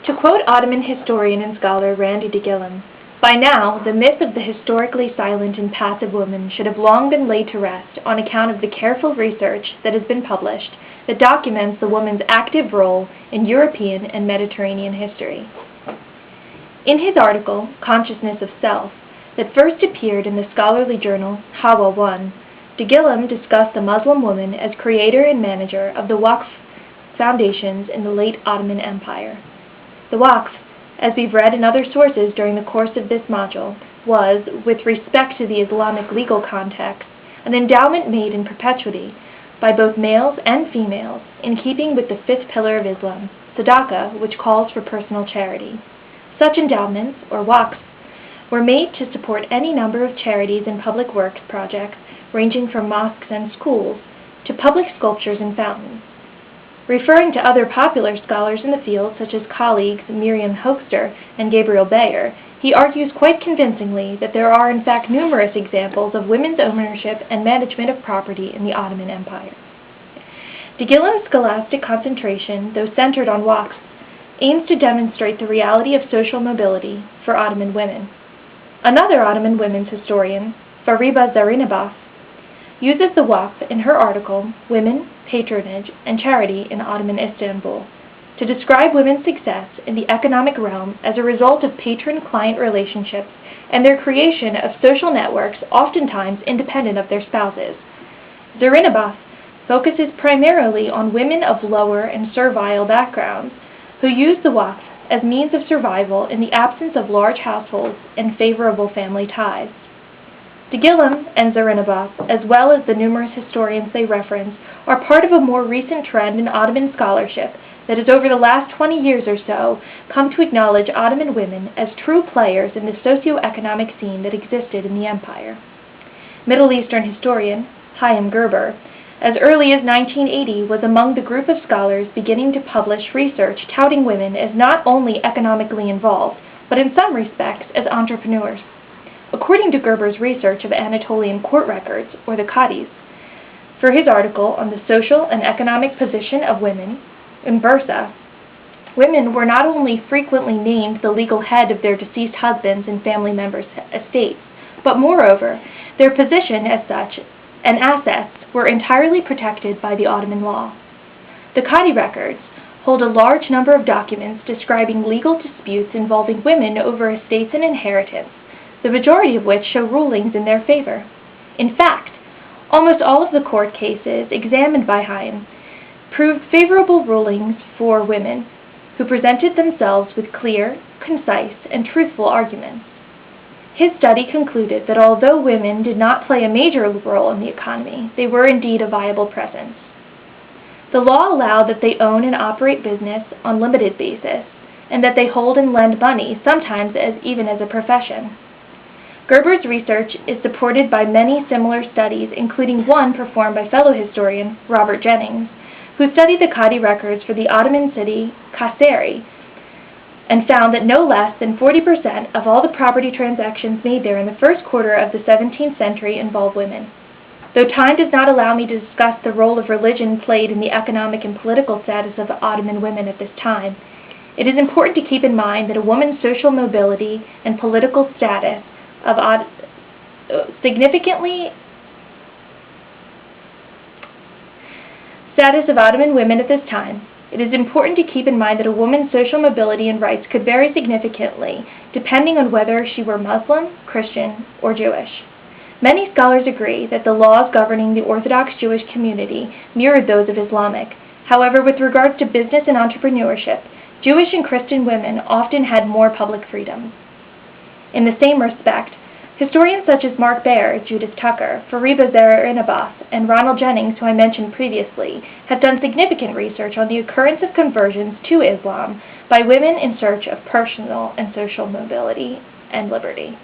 To quote Ottoman historian and scholar Randy de Gillam, "By now, the myth of the historically silent and passive woman should have long been laid to rest on account of the careful research that has been published that documents the woman's active role in European and Mediterranean history." In his article, Consciousness of Self, that first appeared in the scholarly journal Hawa 1, de Gillam discussed the Muslim woman as creator and manager of the Waqf foundations in the late Ottoman Empire. The Waqf, as we've read in other sources during the course of this module, was, with respect to the Islamic legal context, an endowment made in perpetuity by both males and females in keeping with the fifth pillar of Islam, Sadaqah, which calls for personal charity. Such endowments, or waqfs, were made to support any number of charities and public works projects ranging from mosques and schools to public sculptures and fountains. Referring to other popular scholars in the field, such as colleagues Miriam Hoekster and Gabriel Bayer, he argues quite convincingly that there are in fact numerous examples of women's ownership and management of property in the Ottoman Empire. De Gillam's scholastic concentration, though centered on waqfs, aims to demonstrate the reality of social mobility for Ottoman women. Another Ottoman women's historian, Fariba Zarinabaf, uses the waqf in her article, Women, Patronage, and Charity in Ottoman Istanbul, to describe women's success in the economic realm as a result of patron-client relationships and their creation of social networks oftentimes independent of their spouses. Zarinabaf focuses primarily on women of lower and servile backgrounds who use the waqf as means of survival in the absence of large households and favorable family ties. De Gillam and Zarinabaf, as well as the numerous historians they reference, are part of a more recent trend in Ottoman scholarship that has over the last 20 years or so come to acknowledge Ottoman women as true players in the socio-economic scene that existed in the empire. Middle Eastern historian Chaim Gerber, as early as 1980, was among the group of scholars beginning to publish research touting women as not only economically involved, but in some respects as entrepreneurs. According to Gerber's research of Anatolian court records, or the Qadis, for his article on the social and economic position of women in Bursa, women were not only frequently named the legal head of their deceased husbands and family members' estates, but moreover, their position as such and assets were entirely protected by the Ottoman law. The Qadi records hold a large number of documents describing legal disputes involving women over estates and inheritance, the majority of which show rulings in their favor. In fact, almost all of the court cases examined by Chaim proved favorable rulings for women who presented themselves with clear, concise, and truthful arguments. His study concluded that although women did not play a major role in the economy, they were indeed a viable presence. The law allowed that they own and operate business on limited basis, and that they hold and lend money, sometimes even as a profession. Gerber's research is supported by many similar studies, including one performed by fellow historian Robert Jennings, who studied the Qadi records for the Ottoman city Kayseri and found that no less than 40% of all the property transactions made there in the first quarter of the 17th century involve women. Though time does not allow me to discuss the role of religion played in the economic and political status of Ottoman women at this time, it is important to keep in mind that a woman's social mobility and political status of Ottoman women at this time. It is important to keep in mind that a woman's social mobility and rights could vary significantly depending on whether she were Muslim, Christian, or Jewish. Many scholars agree that the laws governing the Orthodox Jewish community mirrored those of Islamic. However, with regards to business and entrepreneurship, Jewish and Christian women often had more public freedom. In the same respect, historians such as Mark Baer, Judith Tucker, Fariba Zarinabaf, and Ronald Jennings, who I mentioned previously, have done significant research on the occurrence of conversions to Islam by women in search of personal and social mobility and liberty.